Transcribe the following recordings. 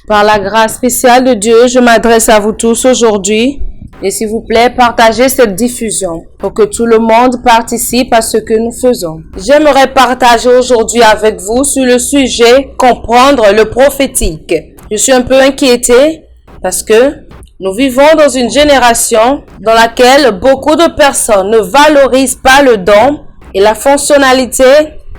Par la grâce spéciale de Dieu, je m'adresse à vous tous aujourd'hui. Et s'il vous plaît, partagez cette diffusion pour que tout le monde participe à ce que nous faisons. J'aimerais partager aujourd'hui avec vous sur le sujet « Comprendre le prophétique ». Je suis un peu inquiétée parce que nous vivons dans une génération dans laquelle beaucoup de personnes ne valorisent pas le don et la fonctionnalité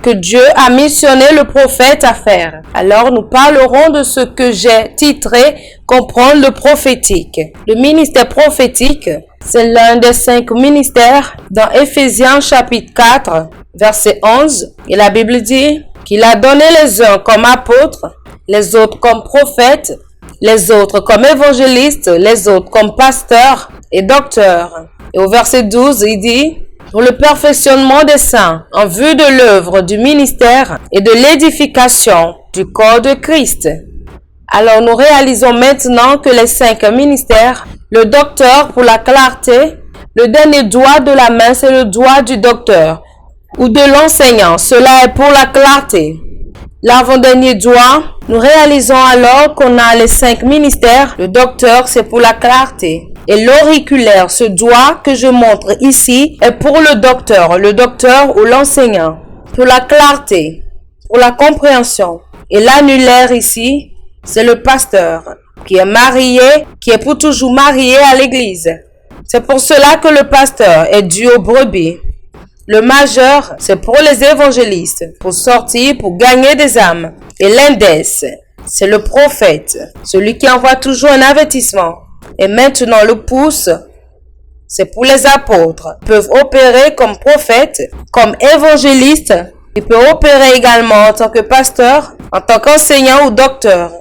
que Dieu a missionné le prophète à faire. Alors nous parlerons de ce que j'ai titré « Comprendre le prophétique ». Le ministère prophétique, c'est l'un des 5 ministères dans Éphésiens chapitre 4, verset 11. Et la Bible dit qu'il a donné les uns comme apôtres, les autres comme prophètes, les autres comme évangélistes, les autres comme pasteurs et docteurs. Et au verset 12, il dit « Pour le perfectionnement des saints, en vue de l'œuvre du ministère et de l'édification du corps de Christ. » Alors nous réalisons maintenant que les 5 ministères, le docteur pour la clarté, le dernier doigt de la main c'est le doigt du docteur ou de l'enseignant, cela est pour la clarté. L'avant-dernier doigt, nous réalisons alors qu'on a les 5 ministères, le docteur c'est pour la clarté. Et l'auriculaire, ce doigt que je montre ici, est pour le docteur ou l'enseignant, pour la clarté, pour la compréhension. Et l'annulaire ici, c'est le pasteur, qui est marié, qui est pour toujours marié à l'église. C'est pour cela que le pasteur est dû aux brebis. Le majeur, c'est pour les évangélistes, pour sortir, pour gagner des âmes. Et l'index, c'est le prophète, celui qui envoie toujours un avertissement. Et maintenant, le pouce, c'est pour les apôtres. Ils peuvent opérer comme prophètes, comme évangélistes. Ils peuvent opérer également en tant que pasteur, en tant qu'enseignant ou docteur.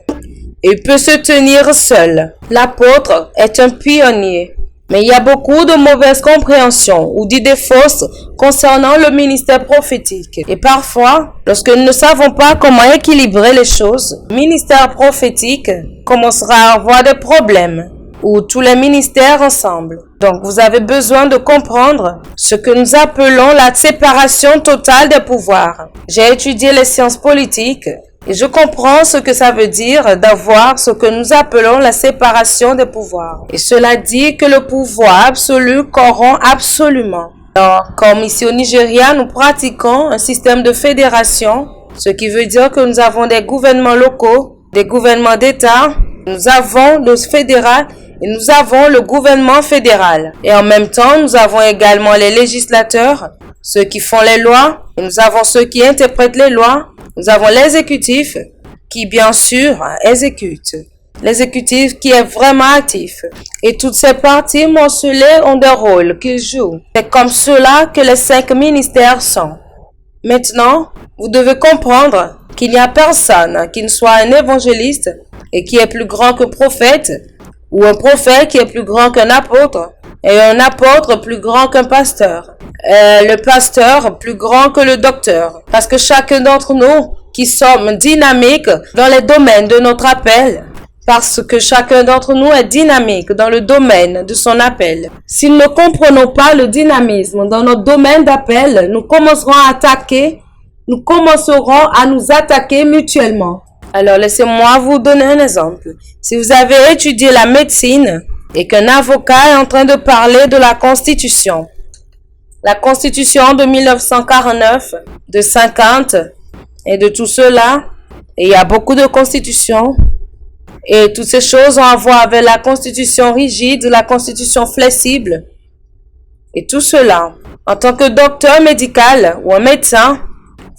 Et il peut se tenir seul. L'apôtre est un pionnier. Mais il y a beaucoup de mauvaises compréhensions ou d'idées fausses concernant le ministère prophétique. Et parfois, lorsque nous ne savons pas comment équilibrer les choses, le ministère prophétique commencera à avoir des problèmes, ou tous les ministères ensemble. Donc, vous avez besoin de comprendre ce que nous appelons la séparation totale des pouvoirs. J'ai étudié les sciences politiques et je comprends ce que ça veut dire d'avoir ce que nous appelons la séparation des pouvoirs. Et cela dit que le pouvoir absolu corrompt absolument. Alors, comme ici au Nigeria, nous pratiquons un système de fédération, ce qui veut dire que nous avons des gouvernements locaux, des gouvernements d'État, nous avons le fédéral et nous avons le gouvernement fédéral. Et en même temps, nous avons également les législateurs, ceux qui font les lois, et nous avons ceux qui interprètent les lois. Nous avons l'exécutif qui, bien sûr, exécute. L'exécutif qui est vraiment actif. Et toutes ces parties mentionnées ont des rôles qu'ils jouent. C'est comme cela que les 5 ministères sont. Maintenant, vous devez comprendre qu'il n'y a personne qui ne soit un évangéliste et qui est plus grand que prophète, ou un prophète qui est plus grand qu'un apôtre, et un apôtre plus grand qu'un pasteur. Le pasteur plus grand que le docteur. Parce que chacun d'entre nous qui sommes dynamiques dans les domaines de notre appel, parce que chacun d'entre nous est dynamique dans le domaine de son appel. Si nous ne comprenons pas le dynamisme dans notre domaine d'appel, nous commencerons à nous attaquer mutuellement. Alors laissez-moi vous donner un exemple. Si vous avez étudié la médecine et qu'un avocat est en train de parler de la Constitution de 1949, de 50 et de tout cela, et il y a beaucoup de constitutions, et toutes ces choses ont à voir avec la constitution rigide, la constitution flexible, et tout cela. En tant que docteur médical ou un médecin,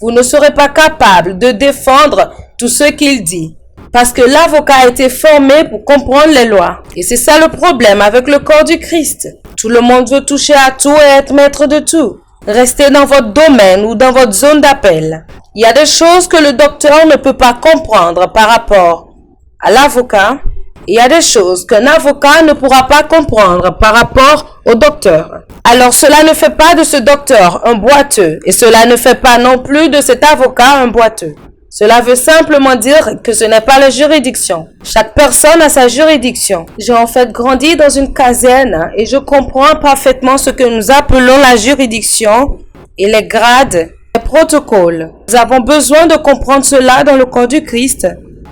vous ne serez pas capable de défendre tout ce qu'il dit. Parce que l'avocat a été formé pour comprendre les lois. Et c'est ça le problème avec le corps du Christ. Tout le monde veut toucher à tout et être maître de tout. Restez dans votre domaine ou dans votre zone d'appel. Il y a des choses que le docteur ne peut pas comprendre par rapport à l'avocat. Il y a des choses qu'un avocat ne pourra pas comprendre par rapport au docteur. Alors cela ne fait pas de ce docteur un boiteux et cela ne fait pas non plus de cet avocat un boiteux. Cela veut simplement dire que ce n'est pas la juridiction. Chaque personne a sa juridiction. J'ai en fait grandi dans une caserne et je comprends parfaitement ce que nous appelons la juridiction et les grades, les protocoles. Nous avons besoin de comprendre cela dans le corps du Christ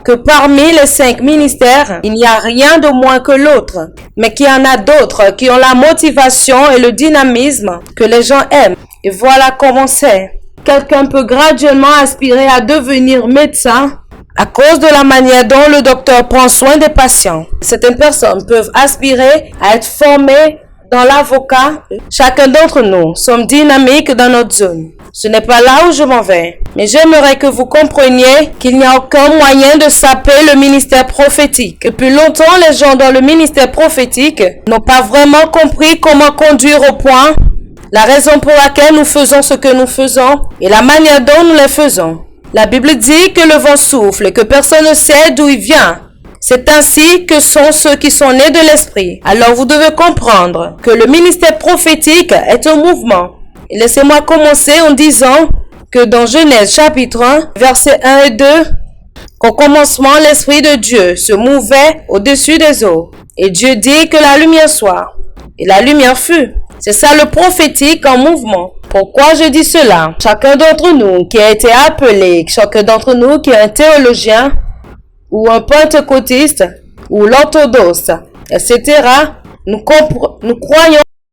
que parmi les 5 ministères, il n'y a rien de moins que l'autre, mais qu'il y en a d'autres qui ont la motivation et le dynamisme que les gens aiment. Et voilà comment c'est. Quelqu'un peut graduellement aspirer à devenir médecin à cause de la manière dont le docteur prend soin des patients. Certaines personnes peuvent aspirer à être formées dans l'avocat. Chacun d'entre nous sommes dynamiques dans notre zone. Ce n'est pas là où je m'en vais. Mais j'aimerais que vous compreniez qu'il n'y a aucun moyen de saper le ministère prophétique. Depuis longtemps, les gens dans le ministère prophétique n'ont pas vraiment compris comment conduire au point la raison pour laquelle nous faisons ce que nous faisons et la manière dont nous les faisons. La Bible dit que le vent souffle et que personne ne sait d'où il vient. C'est ainsi que sont ceux qui sont nés de l'esprit. Alors vous devez comprendre que le ministère prophétique est un mouvement. Et laissez-moi commencer en disant que dans Genèse chapitre 1, versets 1 et 2, qu'au commencement l'Esprit de Dieu se mouvait au-dessus des eaux. Et Dieu dit que la lumière soit. Et la lumière fut. C'est ça le prophétique en mouvement. Pourquoi je dis cela? Chacun d'entre nous qui a été appelé, chacun d'entre nous qui est un théologien, ou un pentecôtiste, ou l'orthodoxe, etc., nous croyons